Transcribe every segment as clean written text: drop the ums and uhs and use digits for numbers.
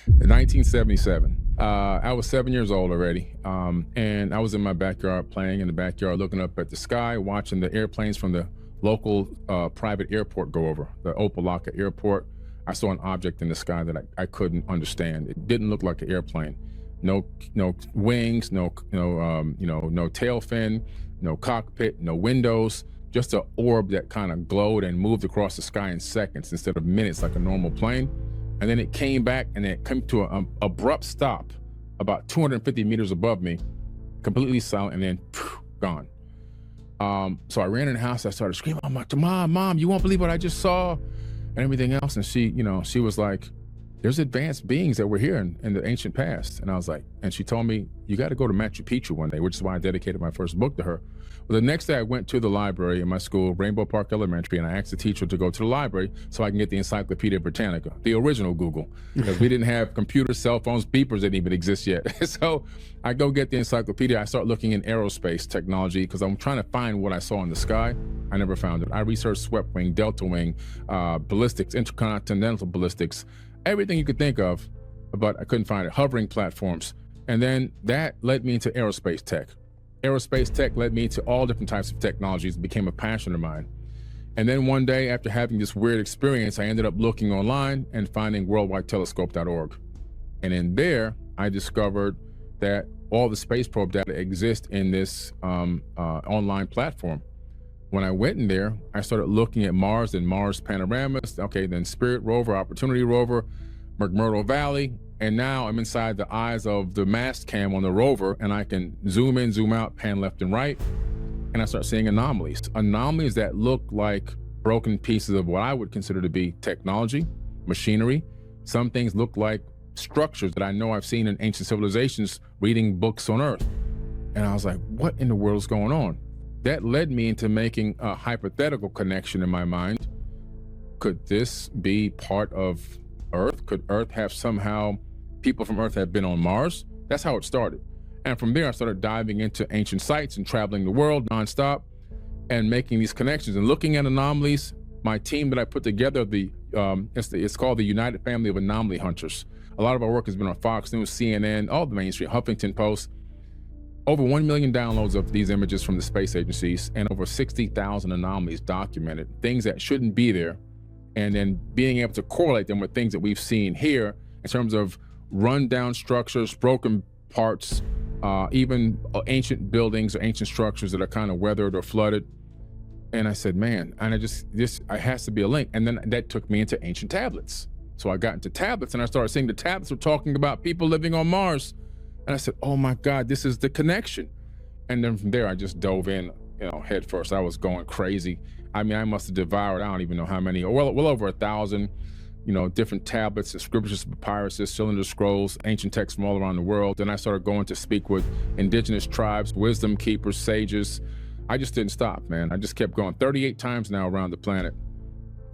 1977. I was 7 years old already, and I was in my backyard playing in the backyard, looking up at the sky, watching the airplanes from the local private airport go over, the Opelika airport. I saw an object in the sky that I couldn't understand. It didn't look like an airplane. No wings, no tail fin, no cockpit, no windows, just an orb that kind of glowed and moved across the sky in seconds instead of minutes like a normal plane. And then it came back and it came to an abrupt stop about 250 meters above me, completely silent, and then gone. So I ran in the house, I started screaming, I'm like, Mom, you won't believe what I just saw, and everything else. And she was like, there's advanced beings that were here in the ancient past. And I was like, and she told me, you got to go to Machu Picchu one day, which is why I dedicated my first book to her. Well, the next day I went to the library in my school, Rainbow Park Elementary, and I asked the teacher to go to the library so I can get the Encyclopedia Britannica, the original Google, because we didn't have computers, cell phones, beepers didn't even exist yet. So I go get the encyclopedia. I start looking in aerospace technology because I'm trying to find what I saw in the sky. I never found it. I researched swept wing, delta wing, ballistics, intercontinental ballistics, everything you could think of, but I couldn't find it. Hovering platforms. And then that led me into aerospace tech. Aerospace tech led me to all different types of technologies. It became a passion of mine. And then one day, after having this weird experience, I ended up looking online and finding worldwidetelescope.org. And in there, I discovered that all the space probe data exists in this online platform. When I went in there, I started looking at Mars and Mars panoramas. Okay, then Spirit rover, Opportunity rover, McMurdo Valley. And now I'm inside the eyes of the mast cam on the rover, and I can zoom in, zoom out, pan left and right. And I start seeing anomalies. Anomalies that look like broken pieces of what I would consider to be technology, machinery. Some things look like structures that I know I've seen in ancient civilizations reading books on Earth. And I was like, what in the world is going on? That led me into making a hypothetical connection in my mind. Could this be part of Earth? Could Earth have somehow, people from Earth have been on Mars? That's how it started. And from there, I started diving into ancient sites and traveling the world nonstop and making these connections and looking at anomalies. My team that I put together, it's called the United Family of Anomaly Hunters. A lot of our work has been on Fox News, CNN, all the mainstream, Huffington Post. Over 1 million downloads of these images from the space agencies and over 60,000 anomalies documented, things that shouldn't be there, and then being able to correlate them with things that we've seen here in terms of rundown structures, broken parts, even ancient buildings or ancient structures that are kind of weathered or flooded. And I said, man, and this has to be a link. And then that took me into ancient tablets. So I got into tablets and I started seeing the tablets were talking about people living on Mars. And I said, oh my God, this is the connection. And then from there, I just dove in, head first. I was going crazy. I mean, I must have devoured, I don't even know how many, well over 1,000, different tablets, inscriptions, papyruses, cylinder scrolls, ancient texts from all around the world. Then I started going to speak with indigenous tribes, wisdom keepers, sages. I just didn't stop, man. I just kept going 38 times now around the planet,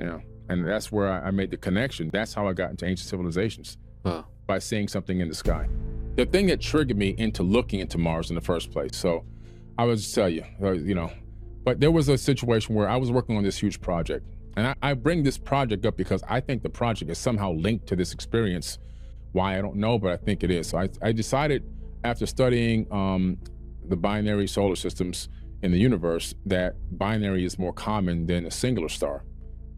and that's where I made the connection. That's how I got into ancient civilizations, by seeing something in the sky. The thing that triggered me into looking into Mars in the first place. So I would just tell you, but there was a situation where I was working on this huge project. And I bring this project up because I think the project is somehow linked to this experience. Why, I don't know, but I think it is. So I decided after studying the binary solar systems in the universe that binary is more common than a singular star.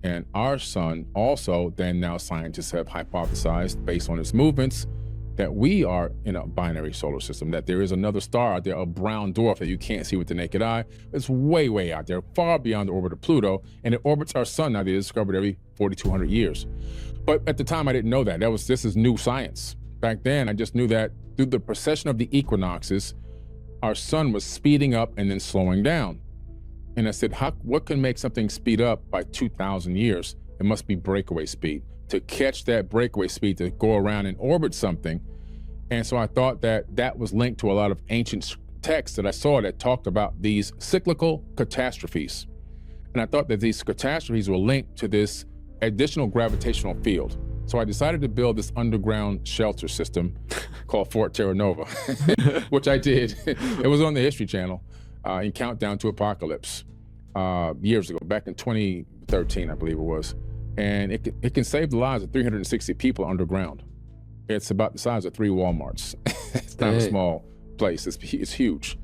And our sun also, then now scientists have hypothesized based on its movements, that we are in a binary solar system, that there is another star out there, a brown dwarf that you can't see with the naked eye. It's way, way out there, far beyond the orbit of Pluto, and it orbits our sun now. They discovered every 4,200 years. But at the time, I didn't know that. This is new science. Back then, I just knew that through the precession of the equinoxes, our sun was speeding up and then slowing down. And I said, what can make something speed up by 2,000 years? It must be breakaway speed. To catch that breakaway speed to go around and orbit something. And so I thought that was linked to a lot of ancient texts that I saw that talked about these cyclical catastrophes. And I thought that these catastrophes were linked to this additional gravitational field. So I decided to build this underground shelter system called Fort Terra Nova, which I did. It was on the History Channel in Countdown to Apocalypse years ago, back in 2013, I believe it was. And it can save the lives of 360 people underground. It's about the size of 3 Walmarts. It's not a small place. It's huge.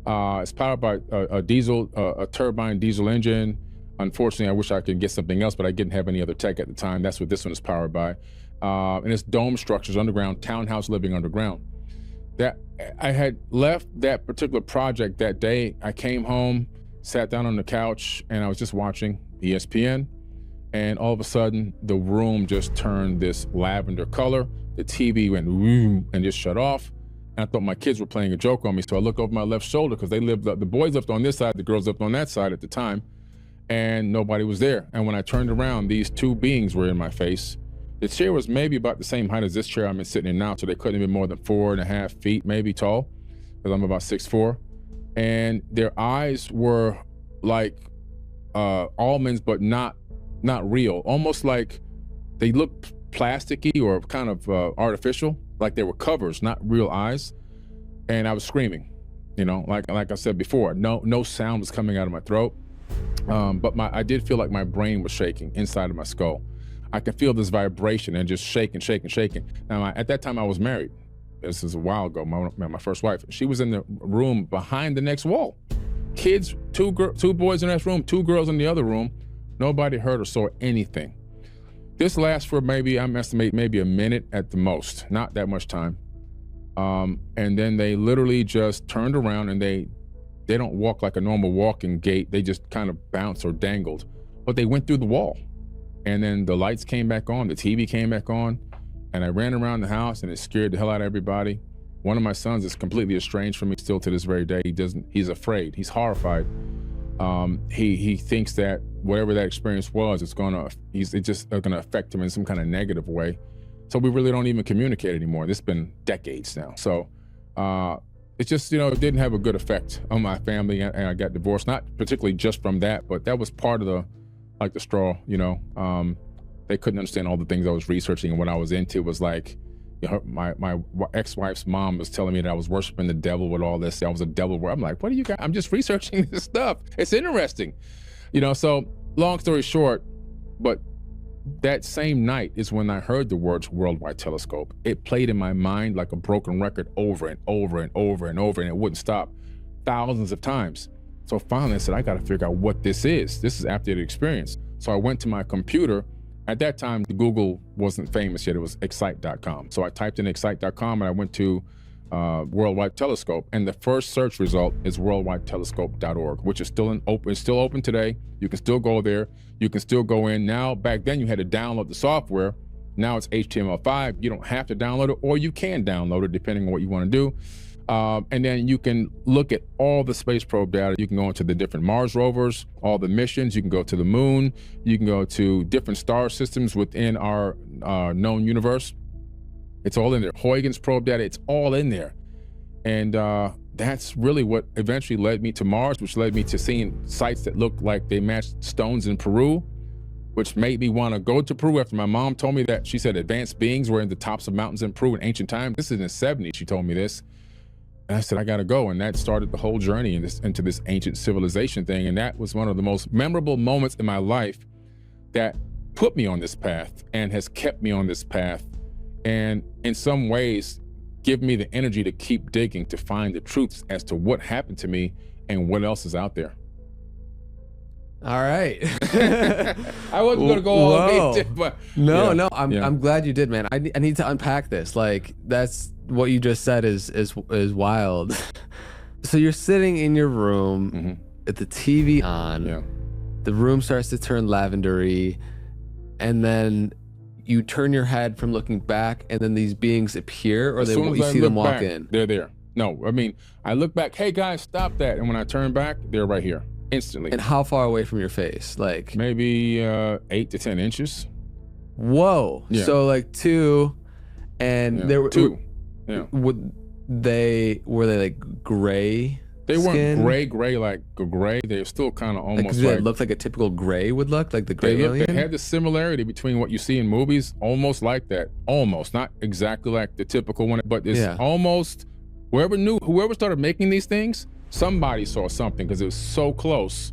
It's powered by a turbine diesel engine. Unfortunately, I wish I could get something else, but I didn't have any other tech at the time. That's what this one is powered by. And it's dome structures underground, townhouse living underground. That I had left that particular project that day. I came home, sat down on the couch, and I was just watching ESPN. And all of a sudden, the room just turned this lavender color. The TV went whoom and just shut off. And I thought my kids were playing a joke on me. So I look over my left shoulder because the boys lived on this side, the girls lived on that side at the time, and nobody was there. And when I turned around, these 2 beings were in my face. The chair was maybe about the same height as this chair I'm sitting in now, so they couldn't have been more than 4.5 feet, maybe tall, because I'm about 6'4". And their eyes were like almonds, but not real, almost like they looked plasticky or kind of artificial, like they were covers, not real eyes. And I was screaming, like I said before, no sound was coming out of my throat. But I did feel like my brain was shaking inside of my skull. I could feel this vibration and just shaking. Now, at that time I was married. This is a while ago, my first wife. She was in the room behind the next wall. Kids, 2 boys in that room, 2 girls in the other room. Nobody heard or saw anything. This lasts for I'm estimating maybe a minute at the most, not that much time. And then they literally just turned around, and they don't walk like a normal walking gait. They just kind of bounced or dangled, but they went through the wall. And then the lights came back on, the TV came back on, and I ran around the house, and it scared the hell out of everybody. One of my sons is completely estranged from me still to this very day. He's afraid, he's horrified. He thinks that whatever that experience was, it's just gonna affect him in some kind of negative way. So we really don't even communicate anymore. This has been decades now. So it's just, it didn't have a good effect on my family, and I got divorced, not particularly just from that, but that was part of the straw, they couldn't understand all the things I was researching, and what I was into was like, my ex-wife's mom was telling me that I was worshiping the devil with all this. I was a devil. I'm like, what do you got? I'm just researching this stuff. It's interesting, so long story short, but that same night is when I heard the words worldwide telescope. It played in my mind like a broken record over and over and over and over, and it wouldn't stop thousands of times. So finally I said, I got to figure out what this is. This is after the experience. So I went to my computer. At that time, Google wasn't famous yet. It was excite.com. So I typed in excite.com, and I went to Worldwide Telescope. And the first search result is worldwidetelescope.org, which is still open today. You can still go there. You can still go in. Now, back then you had to download the software. Now it's HTML5. You don't have to download it, or you can download it depending on what you want to do. And then you can look at all the space probe data. You can go into the different Mars rovers, all the missions. You can go to the moon. You can go to different star systems within our known universe. It's all in there. Huygens probe data, it's all in there. And that's really what eventually led me to Mars, which led me to seeing sites that looked like they matched stones in Peru, which made me want to go to Peru after my mom told me that. She said advanced beings were in the tops of mountains in Peru in ancient times. This is in the 70s, she told me this. And I said, I gotta go. And that started the whole journey into this ancient civilization thing. And that was one of the most memorable moments in my life that put me on this path and has kept me on this path. And in some ways, give me the energy to keep digging, to find the truths as to what happened to me and what else is out there. All right. I wasn't gonna go all day, but no. I'm glad you did, man. I need to unpack this. Like, that's what you just said is wild. So you're sitting in your room with the TV on. Yeah. The room starts to turn lavendery, and then you turn your head from looking back, and then these beings appear, or you see them walk in. They're there. No, I mean, I look back. Hey guys, stop that! And when I turn back, they're right here. Instantly. And how far away from your face? Like maybe 8 to 10 inches. Whoa. Yeah. So like 2, and there were 2. Yeah. Were they like gray? They skin? weren't gray like a gray. They're still kind of almost like looked like a typical gray would look, like the gray alien. They had the similarity between what you see in movies, almost like that. Almost, not exactly like the typical one, but it's almost. Whoever started making these things, somebody saw something, because it was so close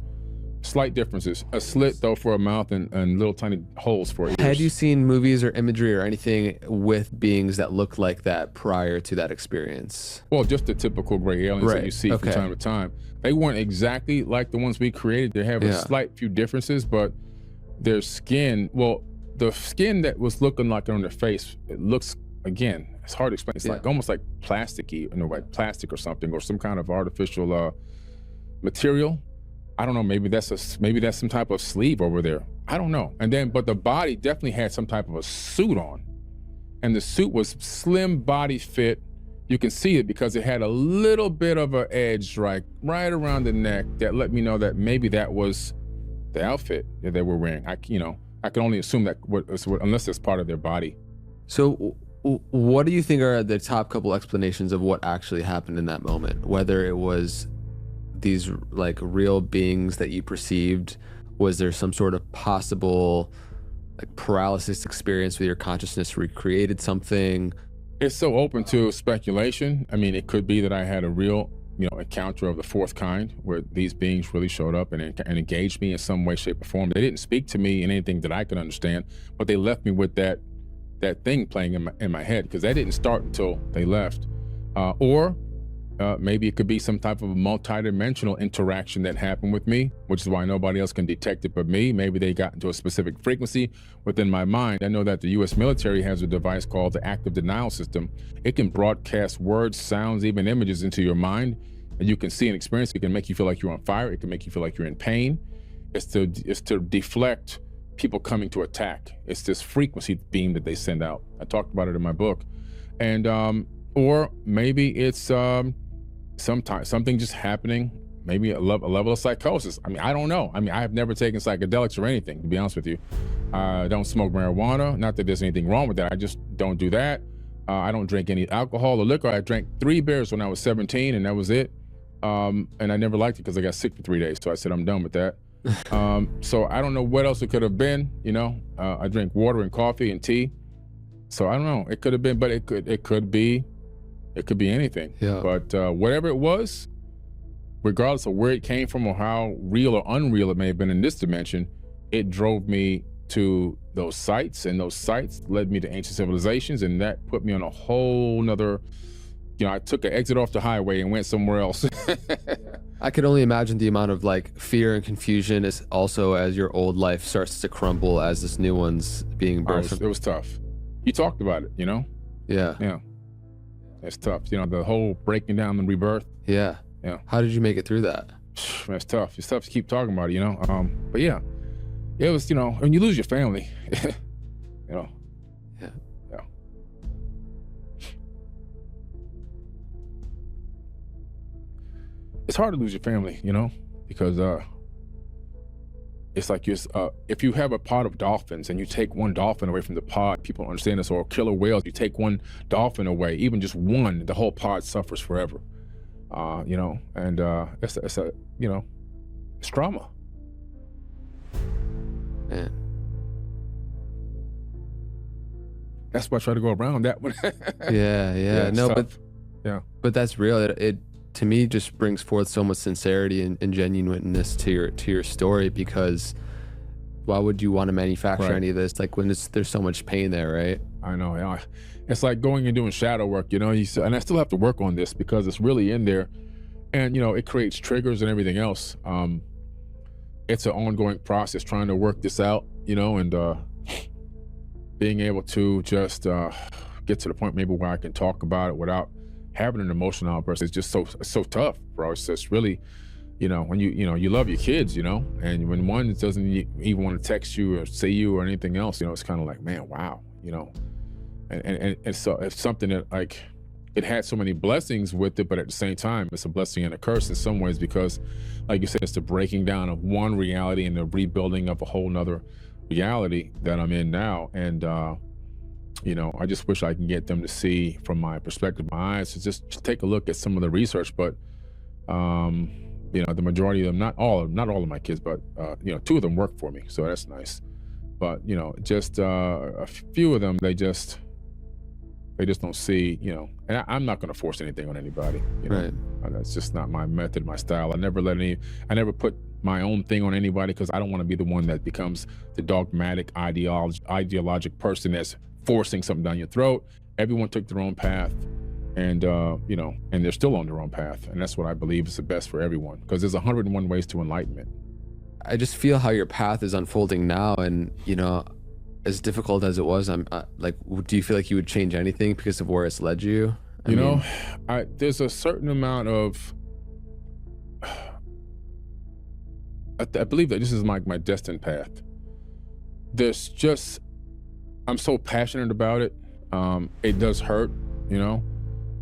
Slight differences. A slit though for a mouth and little tiny holes for ears. Had you seen movies or imagery or anything with beings that looked like that prior to that experience? Well, just the typical gray aliens that you see from time to time. They weren't exactly like the ones we created. They have a slight few differences, but their skin, well, the skin that was looking like on their face, it looks, again, it's hard to explain. It's like almost like plasticky, in a way, plastic or something, or some kind of artificial material. I don't know, maybe that's some type of sleeve over there. I don't know. And then, but the body definitely had some type of a suit on. And the suit was slim body fit. You can see it because it had a little bit of an edge right around the neck that let me know that maybe that was the outfit that they were wearing. I can only assume that unless it's part of their body. So what do you think are the top couple explanations of what actually happened in that moment? Whether it was these like real beings that you perceived, was there some sort of possible like paralysis experience where your consciousness recreated something? It's so open to speculation. I mean, it could be that I had a real, encounter of the fourth kind where these beings really showed up and engaged me in some way, shape, or form. They didn't speak to me in anything that I could understand, but they left me with that thing playing in my head, because that didn't start until they left. Or maybe it could be some type of a multi-dimensional interaction that happened with me, which is why nobody else can detect it but me. Maybe they got into a specific frequency within my mind. I know that the US military has a device called the active denial system. It can broadcast words, sounds, even images into your mind, and you can see and experience. It can make you feel like you're on fire. It can make you feel like you're in pain. It's to deflect people coming to attack. It's this frequency beam that they send out. I talked about it in my book. And or maybe it's sometimes something just happening, maybe a level of psychosis. I mean, I don't know. I mean, I have never taken psychedelics or anything, to be honest with you. I don't smoke marijuana. Not that there's anything wrong with that. I just don't do that. I don't drink any alcohol or liquor. I drank 3 beers when I was 17, and that was it. And I never liked it because I got sick for 3 days. So I said, I'm done with that. So I don't know what else it could have been. I drink water and coffee and tea. So I don't know. It could have been, but it could be anything. Yeah. But whatever it was, regardless of where it came from or how real or unreal it may have been in this dimension, it drove me to those sites, and those sites led me to ancient civilizations, and that put me on a whole nother, I took an exit off the highway and went somewhere else. I could only imagine the amount of like fear and confusion is also as your old life starts to crumble as this new one's being birthed. It was tough. You talked about it, Yeah. Yeah. It's tough. The whole breaking down and rebirth. Yeah. Yeah. How did you make it through that? Man, it's tough. It's tough to keep talking about it, But yeah, it was, when you lose your family, Yeah. Yeah. It's hard to lose your family, because it's like if you have a pod of dolphins and you take one dolphin away from the pod, people don't understand this, or killer whales, you take one dolphin away, even just one, the whole pod suffers forever. And it's trauma. Man. That's why I try to go around that one. Yeah. No, tough. but that's real. It to me just brings forth so much sincerity and genuineness to your story, because why would you want to manufacture any of this like when there's so much pain there, right? I know. Yeah. It's like going and doing shadow work, and I still have to work on this because it's really in there, and it creates triggers and everything else. It's an ongoing process trying to work this out, and being able to just get to the point maybe where I can talk about it without having an emotional outburst. It's just so tough, bro. It's just really, when you love your kids, and when one doesn't even want to text you or see you or anything else, it's kind of like, man, wow, and so it's something that like it had so many blessings with it, but at the same time, it's a blessing and a curse in some ways, because like you said, it's the breaking down of one reality and the rebuilding of a whole nother reality that I'm in now. And I just wish I can get them to see from my perspective, my eyes, to just take a look at some of the research. But the majority of them, not all of my kids, but 2 of them work for me, so that's nice. But just a few of them, they just They just don't see, you know, and I'm not going to force anything on anybody. You know? Right. That's just not my method, my style. I never put my own thing on anybody, because I don't want to be the one that becomes the dogmatic ideologic person that's forcing something down your throat. Everyone took their own path, and you know, and they're still on their own path. And that's what I believe is the best for everyone, because there's 101 ways to enlightenment. I just feel how your path is unfolding now, and you know, as difficult as it was, I'm like, do you feel like you would change anything because of where it's led you? You know, there's a certain amount of, I believe that this is my destined path. There's just, I'm so passionate about it. It does hurt, you know.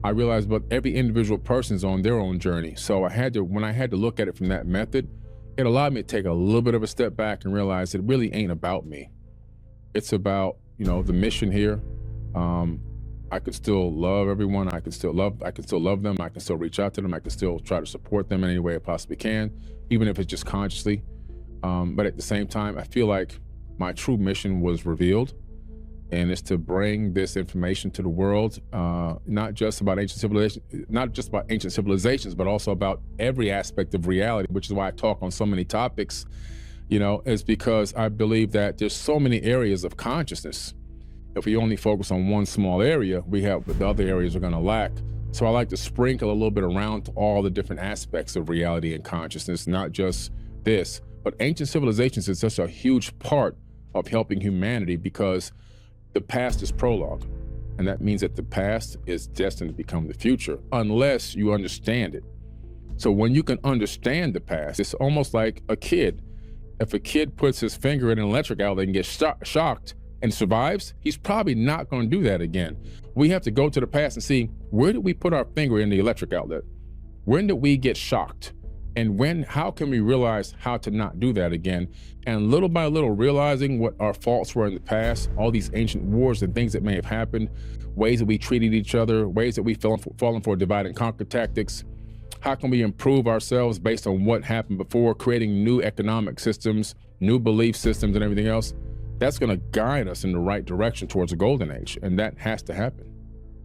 I realize, but every individual person's on their own journey. So when I had to look at it from that method, it allowed me to take a little bit of a step back and realize it really ain't about me. It's about, you know, the mission here. I could still love everyone. I can still love them. I can still reach out to them. I can still try to support them in any way I possibly can, even if it's just consciously. But at the same time, I feel like my true mission was revealed, and it's to bring this information to the world, not just about ancient civilizations, but also about every aspect of reality, which is why I talk on so many topics. You know, is because I believe that there's so many areas of consciousness. If we only focus on one small area, the other areas are going to lack. So I like to sprinkle a little bit around to all the different aspects of reality and consciousness, not just this. But ancient civilizations is such a huge part of helping humanity, because the past is prologue. And that means that the past is destined to become the future, unless you understand it. So when you can understand the past, it's almost like a kid. If a kid puts his finger in an electric outlet and gets shocked and survives, he's probably not going to do that again. We have to go to the past and see, where did we put our finger in the electric outlet? When did we get shocked? And how can we realize how to not do that again? And little by little, realizing what our faults were in the past, all these ancient wars and things that may have happened, ways that we treated each other, ways that we fallen for divide and conquer tactics. How can we improve ourselves based on what happened before, creating new economic systems, new belief systems, and everything else? That's going to guide us in the right direction towards a golden age, and that has to happen.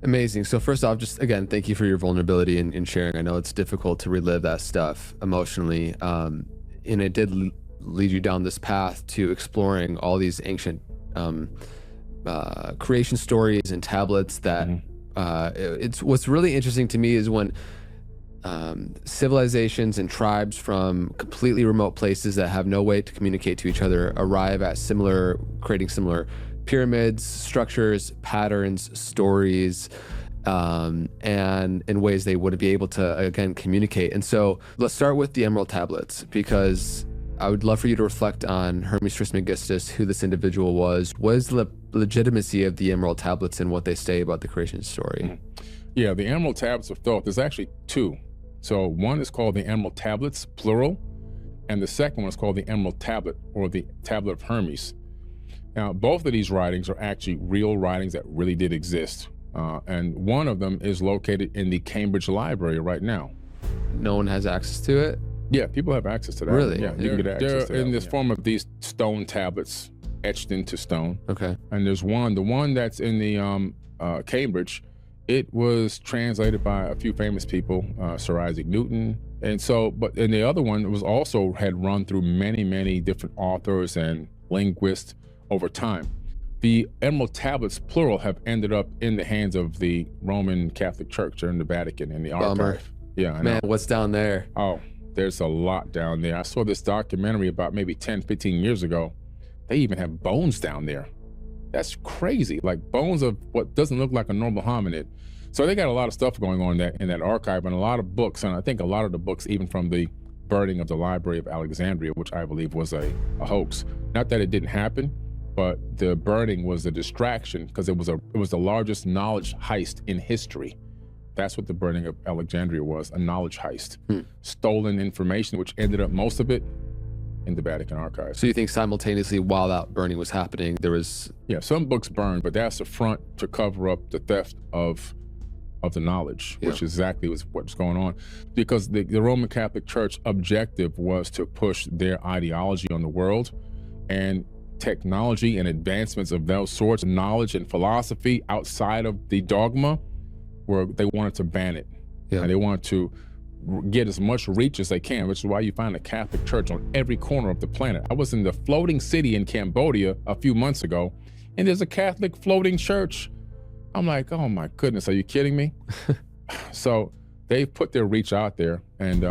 Amazing. So first off, just again, thank you for your vulnerability in sharing. I know it's difficult to relive that stuff emotionally, and it did lead you down this path to exploring all these ancient creation stories and tablets that it's what's really interesting to me is when civilizations and tribes from completely remote places that have no way to communicate to each other arrive at creating similar pyramids, structures, patterns, stories, and in ways they wouldn't be able to, again, communicate. And so let's start with the Emerald Tablets, because I would love for you to reflect on Hermes Trismegistus, who this individual was. What is the legitimacy of the Emerald Tablets and what they say about the creation story? Yeah, the Emerald Tablets of Thoth, there's actually two. So one is called the Emerald Tablets, plural, and the second one is called the Emerald Tablet, or the Tablet of Hermes. Now, both of these writings are actually real writings that really did exist. And one of them is located in the Cambridge Library right now. No one has access to it? Yeah, people have access to that. Really? Yeah, you can get access to that. They're in this form of these stone tablets etched into stone. Okay. And there's the one that's in the Cambridge, it was translated by a few famous people, Sir Isaac Newton. And the other one was also had run through many, many different authors and linguists over time. The Emerald Tablets, plural, have ended up in the hands of the Roman Catholic Church or in the Vatican in the archive. Yeah, I know. Man, what's down there? Oh, there's a lot down there. I saw this documentary about maybe 10, 15 years ago. They even have bones down there. That's crazy, like bones of what doesn't look like a normal hominid. So they got a lot of stuff going on in that archive, and a lot of books, and I think a lot of the books, even from the burning of the Library of Alexandria, which I believe was a hoax. Not that it didn't happen, but the burning was a distraction because it was the largest knowledge heist in history. That's what the burning of Alexandria was, a knowledge heist. Stolen information, which ended up, most of it, in the Vatican archives. So you think simultaneously while that burning was happening, there was... Yeah, some books burned, but that's a front to cover up the theft of the knowledge, which exactly was what's going on. Because the Roman Catholic Church objective was to push their ideology on the world. And technology and advancements of those sorts of knowledge and philosophy outside of the dogma, where they wanted to ban it. Yeah. And they wanted to get as much reach as they can, which is why you find a Catholic church on every corner of the planet. I was in the floating city in Cambodia a few months ago, and there's a Catholic floating church. I'm like, oh my goodness, are you kidding me? So they've put their reach out there, and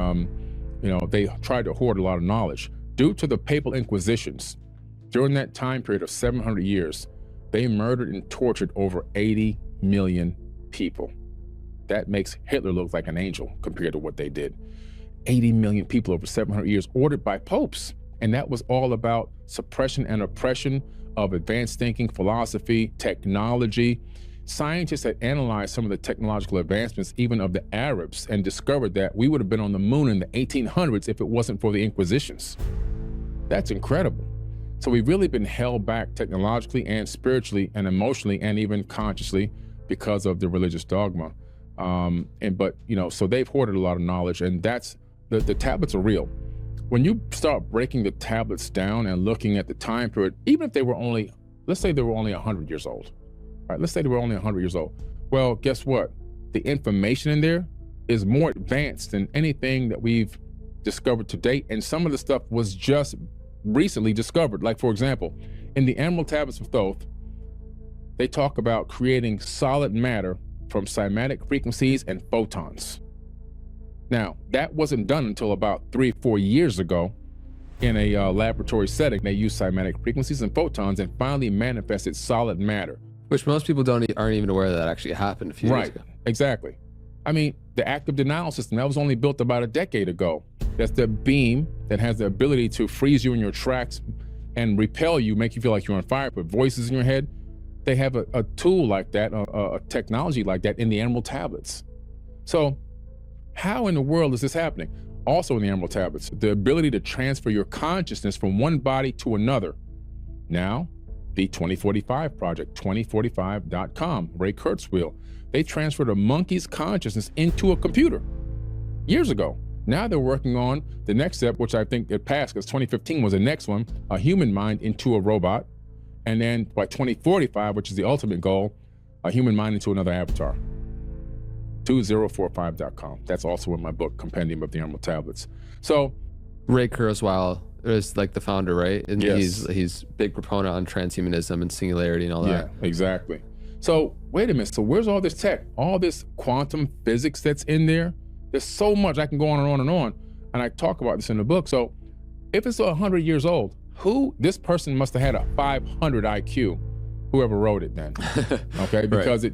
they tried to hoard a lot of knowledge. Due to the papal inquisitions, during that time period of 700 years, they murdered and tortured over 80 million people. That makes Hitler look like an angel compared to what they did. 80 million people over 700 years, ordered by popes. And that was all about suppression and oppression of advanced thinking, philosophy, technology. Scientists had analyzed some of the technological advancements, even of the Arabs, and discovered that we would have been on the moon in the 1800s if it wasn't for the Inquisitions. That's incredible. So we've really been held back technologically and spiritually and emotionally and even consciously because of the religious dogma. So they've hoarded a lot of knowledge, and that's the tablets are real. When you start breaking the tablets down and looking at the time period, even if they were only, let's say they were only 100 years old, right? Let's say they were only 100 years old. Well, guess what? The information in there is more advanced than anything that we've discovered to date, and some of the stuff was just recently discovered. Like, for example, in the Emerald Tablets of Thoth, they talk about creating solid matter from cymatic frequencies and photons. Now, that wasn't done until about 3-4 years ago in a laboratory setting. They used cymatic frequencies and photons and finally manifested solid matter. Which most people aren't even aware that actually happened a few years ago. Exactly. I mean, the active denial system, that was only built about a decade ago. That's the beam that has the ability to freeze you in your tracks and repel you, make you feel like you're on fire, put voices in your head. They have a tool like that, a technology like that in the Emerald Tablets. So how in the world is this happening? Also in the Emerald Tablets, the ability to transfer your consciousness from one body to another. Now, the 2045 project, 2045.com, Ray Kurzweil, they transferred a monkey's consciousness into a computer years ago. Now they're working on the next step, which I think it passed because 2015 was the next one, a human mind into a robot. And then by 2045, which is the ultimate goal, a human mind into another avatar. 2045.com. That's also in my book, Compendium of the Emerald Tablets. So Ray Kurzweil is like the founder, right? And yes. he's big proponent on transhumanism and singularity and all that. Yeah, exactly. So wait a minute. So where's all this tech? All this quantum physics that's in there? There's so much. I can go on and on and on. And I talk about this in the book. So if it's 100 years old, this person must have had a 500 IQ, whoever wrote it then, okay? Because a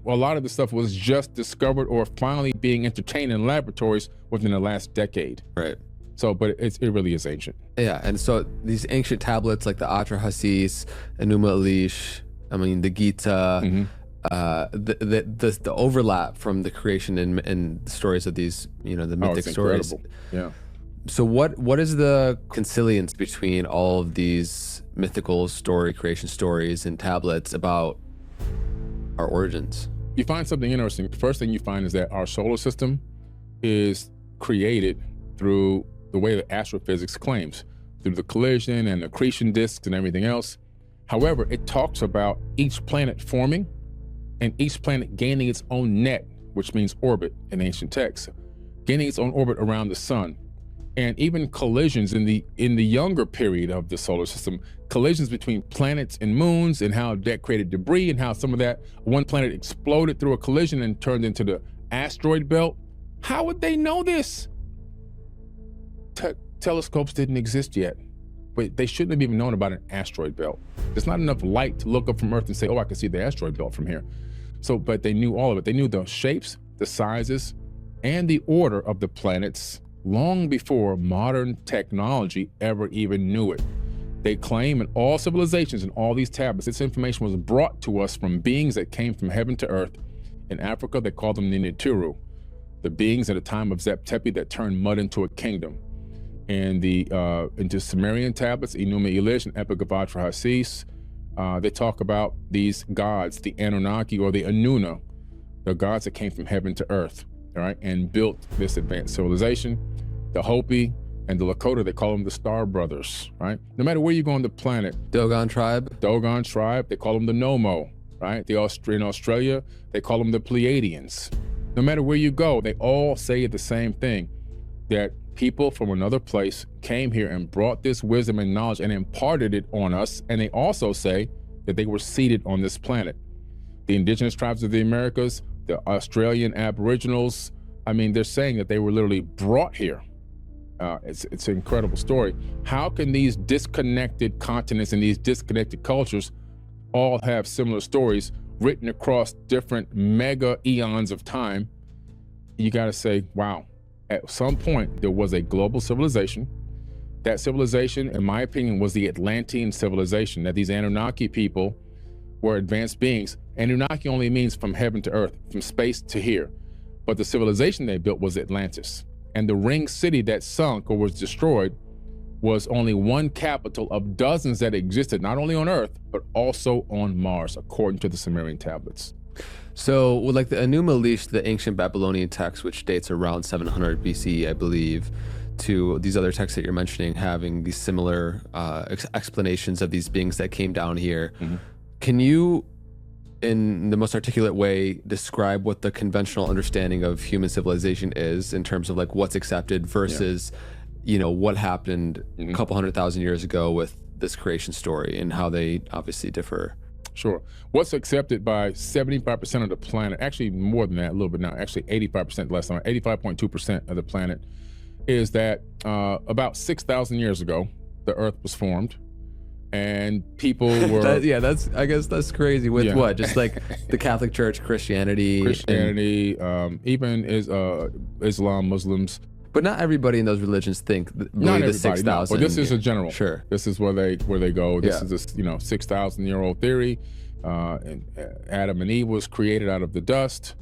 lot of the stuff was just discovered or finally being entertained in laboratories within the last decade. Right. So, but it really is ancient. Yeah, and so these ancient tablets like the Atrahasis, Enuma Elish, the Gita, the overlap from the creation and the stories of these, the mythic stories. Incredible. Yeah. So what is the consilience between all of these mythical creation stories and tablets about our origins? You find something interesting. The first thing you find is that our solar system is created through the way that astrophysics claims, through the collision and accretion disks and everything else. However, it talks about each planet forming and each planet gaining its own net, which means orbit in ancient texts, gaining its own orbit around the sun. And even collisions in the younger period of the solar system, collisions between planets and moons, and how that created debris, and how some of that one planet exploded through a collision and turned into the asteroid belt. How would they know this? Telescopes didn't exist yet, but they shouldn't have even known about an asteroid belt. There's not enough light to look up from Earth and say, oh, I can see the asteroid belt from here. But they knew all of it. They knew the shapes, the sizes, and the order of the planets long before modern technology ever even knew it. They claim in all civilizations and all these tablets, this information was brought to us from beings that came from heaven to earth. In Africa, they call them the Nitiru, the beings at the time of Zep Tepi that turned mud into a kingdom. And into Sumerian tablets, Enuma Elish and Epic of Atrahasis, they talk about these gods, the Anunnaki or the Anuna, the gods that came from heaven to earth, all right, and built this advanced civilization. The Hopi And the Lakota, they call them the Star Brothers, right? No matter where you go on the planet. Dogon tribe, they call them the Nomo, right? In Australia, they call them the Pleiadians. No matter where you go, they all say the same thing, that people from another place came here and brought this wisdom and knowledge and imparted it on us. And they also say that they were seated on this planet. The indigenous tribes of the Americas, the Australian Aboriginals, I mean, they're saying that they were literally brought here. It's an incredible story. How can these disconnected continents and these disconnected cultures all have similar stories written across different mega eons of time? You got to say, wow, at some point there was a global civilization. That civilization, in my opinion, was the Atlantean civilization, that these Anunnaki people were advanced beings. Anunnaki only means from heaven to earth, from space to here. But the civilization they built was Atlantis. And the ring city that sunk or was destroyed was only one capital of dozens that existed, not only on Earth, but also on Mars, according to the Sumerian tablets. So, like the Anomalies, the ancient Babylonian text, which dates around 700 BCE, I believe, to these other texts that you're mentioning, having these similar explanations of these beings that came down here. Mm-hmm. Can you, in the most articulate way, describe what the conventional understanding of human civilization is in terms of like what's accepted versus, what happened a couple 100,000 years ago with this creation story and how they obviously differ? Sure. What's accepted by 75% of the planet, actually more than that, a little bit now, actually 85% less than 85.2% of the planet, is that about 6,000 years ago, the Earth was formed. And people were I guess that's crazy with what, just like the Catholic Church, Christianity, even Islam, Muslims, but not everybody in those religions think not the 6,000. No, but this is a general. Sure, this is where they go. This is a 6,000-year-old theory. And Adam and Eve was created out of the dust,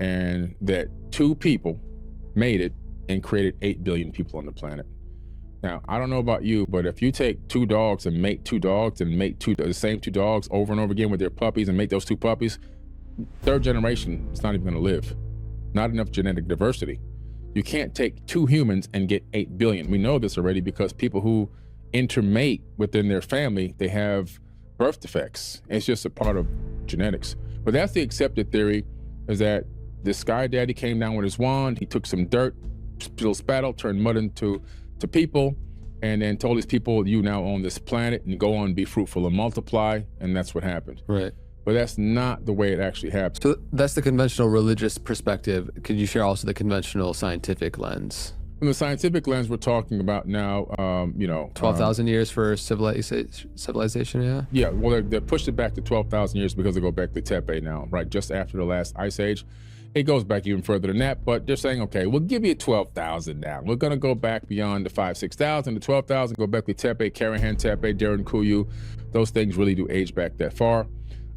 and that two people made it and created 8 billion people on the planet. Now, I don't know about you, but if you take two dogs and mate two dogs and mate the same two dogs over and over again with their puppies and mate those two puppies, third generation is not even going to live. Not enough genetic diversity. You can't take two humans and get 8 billion. We know this already because people who intermate within their family, they have birth defects. It's just a part of genetics. But that's the accepted theory, is that the sky daddy came down with his wand, he took some dirt, little spattle, turned mud into people, and then told these people, you now own this planet and go on, be fruitful and multiply, and that's what happened. Right. But that's not the way it actually happened. So that's the conventional religious perspective. Could you share also the conventional scientific lens? From the scientific lens, we're talking about now, 12,000 years for civilization, yeah? Yeah, well, they pushed it back to 12,000 years because they go back to Tepe now, right? Just after the last ice age. It goes back even further than that, but they're saying, okay, we'll give you 12,000 now. We're going to go back beyond the 6,000 to 12,000, go back to Tepe, Karahan Tepe, Darren Kuyu. Those things really do age back that far.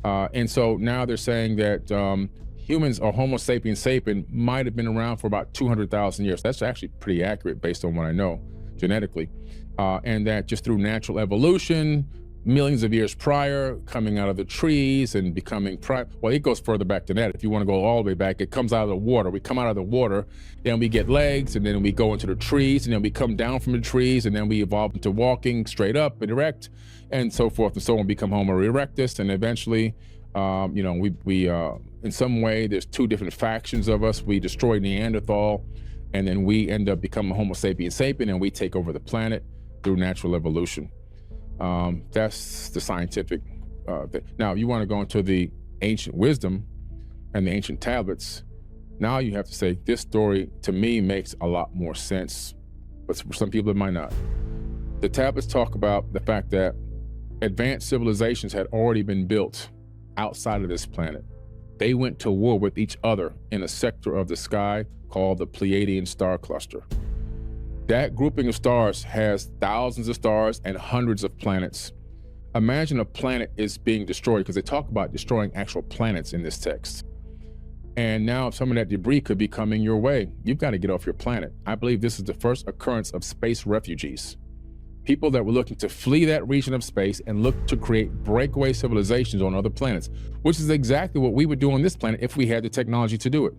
And so now they're saying that humans, or Homo sapiens sapien, might have been around for about 200,000 years. That's actually pretty accurate based on what I know genetically. And that just through natural evolution, millions of years prior, coming out of the trees and becoming well, it goes further back than that. If you want to go all the way back, it comes out of the water. We come out of the water, then we get legs, and then we go into the trees, and then we come down from the trees, and then we evolve into walking straight up and erect, and so forth and so on, become Homo erectus, and eventually, we in some way, there's two different factions of us. We destroy Neanderthal, and then we end up becoming Homo sapiens sapien, and we take over the planet through natural evolution. That's the scientific thing. Now, you want to go into the ancient wisdom and the ancient tablets. Now you have to say, this story to me makes a lot more sense, but for some people it might not. The tablets talk about the fact that advanced civilizations had already been built outside of this planet. They went to war with each other in a sector of the sky called the Pleiadian star cluster. That grouping of stars has thousands of stars and hundreds of planets. Imagine a planet is being destroyed, because they talk about destroying actual planets in this text. And now some of that debris could be coming your way. You've got to get off your planet. I believe this is the first occurrence of space refugees. People that were looking to flee that region of space and look to create breakaway civilizations on other planets, which is exactly what we would do on this planet if we had the technology to do it.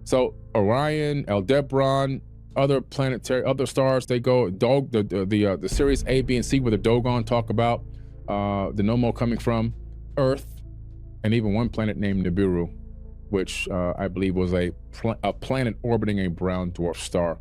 So Orion, Aldebaran, other planetary, other stars. They go the series A, B, and C, where the Dogon talk about the Nomo coming from Earth, and even one planet named Nibiru, which I believe was a planet orbiting a brown dwarf star.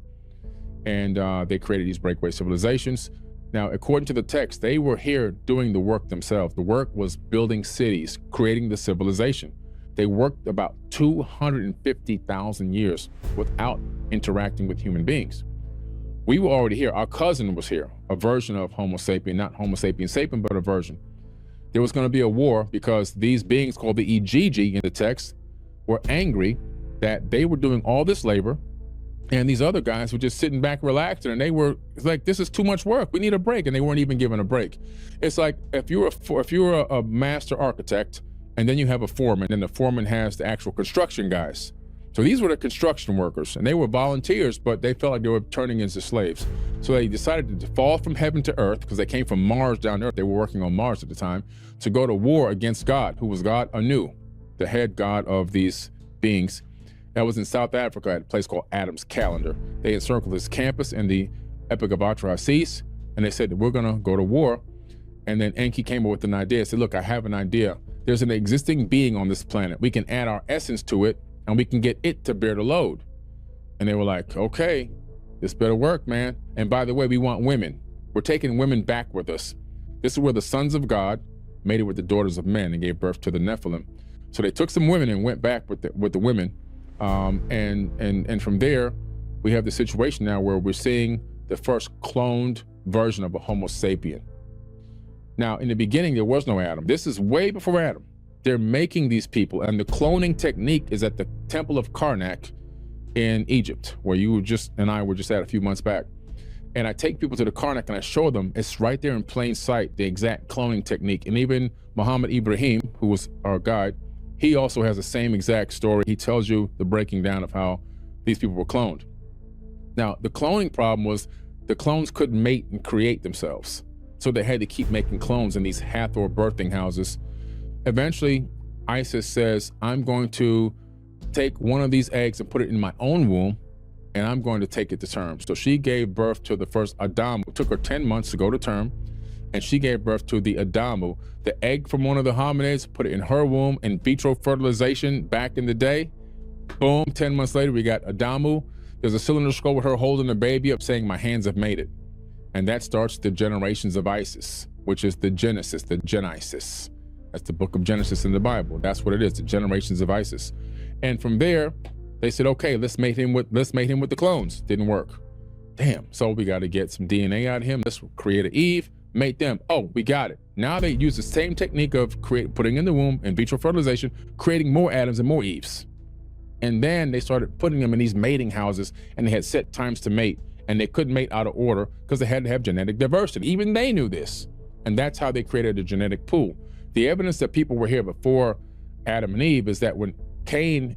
And they created these breakaway civilizations. Now, according to the text, they were here doing the work themselves. The work was building cities, creating the civilization. They worked about 250,000 years without interacting with human beings. We were already here. Our cousin was here, a version of Homo sapien, not Homo sapien sapien, but a version. There was going to be a war because these beings called the Igigi in the text were angry that they were doing all this labor and these other guys were just sitting back relaxing, and they were like, this is too much work, we need a break, and they weren't even given a break. It's like if you're a master architect and then you have a foreman, and the foreman has the actual construction guys. So these were the construction workers, and they were volunteers, but they felt like they were turning into slaves. So they decided to fall from heaven to earth, because they came from Mars down to earth. They were working on Mars at the time, to go to war against God, who was God Anu, the head god of these beings. That was in South Africa at a place called Adam's Calendar. They encircled this campus in the Epic of Atrahasis, and they said, we're gonna go to war. And then Enki came up with an idea, said, look, I have an idea. There's an existing being on this planet. We can add our essence to it, and we can get it to bear the load. And they were like, okay, this better work, man. And by the way, we want women. We're taking women back with us. This is where the sons of God mated with the daughters of men and gave birth to the Nephilim. So they took some women and went back with the women. And from there, we have the situation now where we're seeing the first cloned version of a Homo sapien. Now, in the beginning, there was no Adam. This is way before Adam. They're making these people, and the cloning technique is at the Temple of Karnak in Egypt, where you and I were just at a few months back. And I take people to the Karnak and I show them, it's right there in plain sight, the exact cloning technique. And even Muhammad Ibrahim, who was our guide, he also has the same exact story. He tells you the breaking down of how these people were cloned. Now, the cloning problem was the clones couldn't mate and create themselves. So they had to keep making clones in these Hathor birthing houses. Eventually, Isis says, I'm going to take one of these eggs and put it in my own womb, and I'm going to take it to term. So she gave birth to the first Adamu. It took her 10 months to go to term, and she gave birth to the Adamu, the egg from one of the hominids, put it in her womb, in vitro fertilization back in the day. Boom, 10 months later, we got Adamu. There's a cylinder skull with her holding the baby up saying, my hands have made it. And that starts the generations of Isis, which is the Genesis, the Genesis. That's the book of Genesis in the Bible. That's what it is, the generations of Isis. And from there, they said, okay, let's mate him with the clones. Didn't work. Damn, so we got to get some DNA out of him. Let's create an Eve, mate them. Oh, we got it. Now they use the same technique of putting in the womb, in vitro fertilization, creating more Adams and more Eves. And then they started putting them in these mating houses, and they had set times to mate, and they couldn't mate out of order because they had to have genetic diversity. Even they knew this. And that's how they created a genetic pool. The evidence that people were here before Adam and Eve is that when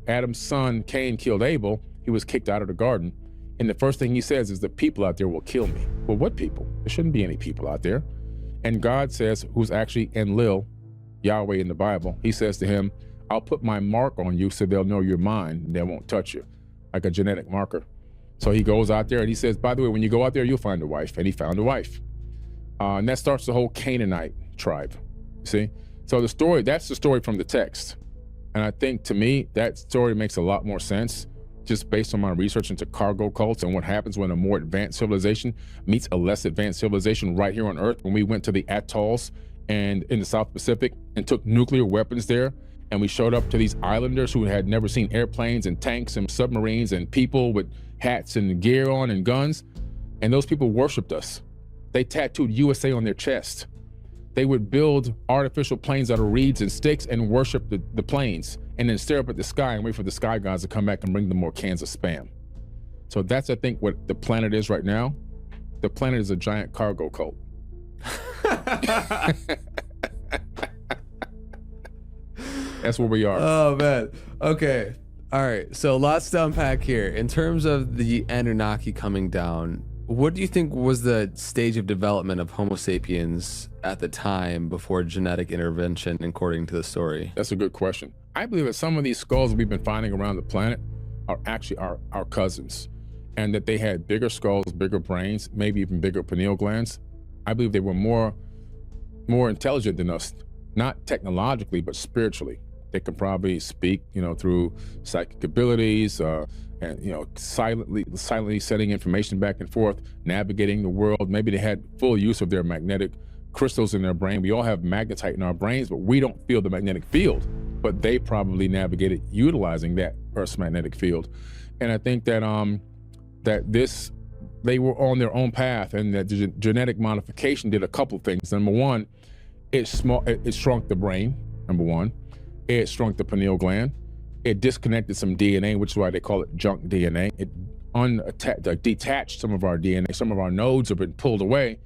Adam's son Cain killed Abel, he was kicked out of the garden. And the first thing he says is, the people out there will kill me. Well, what people? There shouldn't be any people out there. And God says, who's actually Enlil, Yahweh in the Bible, he says to him, I'll put my mark on you so they'll know you're mine and they won't touch you, like a genetic marker. So he goes out there and he says, by the way, when you go out there, you'll find a wife. And he found a wife. And that starts the whole Canaanite tribe, see? So that's the story from the text. And I think, to me, that story makes a lot more sense, just based on my research into cargo cults and what happens when a more advanced civilization meets a less advanced civilization right here on Earth. When we went to the atolls and in the South Pacific and took nuclear weapons there, and we showed up to these islanders who had never seen airplanes and tanks and submarines and people with hats and gear on and guns, and those people worshiped us. They tattooed USA on their chest. They would build artificial planes out of reeds and sticks and worship the planes, and then stare up at the sky and wait for the sky gods to come back and bring them more cans of Spam. So that's, I think, what the planet is right now. The planet is a giant cargo cult. That's where we are. Oh, man. Okay. All right. So lots to unpack here. In terms of the Anunnaki coming down, what do you think was the stage of development of Homo sapiens at the time before genetic intervention, according to the story? That's a good question. I believe that some of these skulls we've been finding around the planet are actually our cousins. and that they had bigger skulls, bigger brains, maybe even bigger pineal glands. I believe they were more intelligent than us, not technologically, but spiritually. They could probably speak, through psychic abilities, and silently sending information back and forth, navigating the world. Maybe they had full use of their magnetic crystals in their brain. We all have magnetite in our brains, but we don't feel the magnetic field. But they probably navigated utilizing that Earth's magnetic field. And I think that they were on their own path, and that genetic modification did a couple things. Number one, it shrunk the brain. Number one, it shrunk the pineal gland. It disconnected some DNA, which is why they call it junk DNA. It detached some of our DNA. Some of our nodes have been pulled away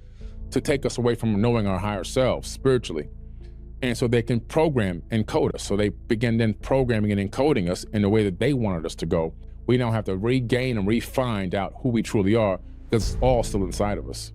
to take us away from knowing our higher selves spiritually. And so they can program and code us. So they began then programming and encoding us in the way that they wanted us to go. We now have to regain and re-find out who we truly are, because it's all still inside of us.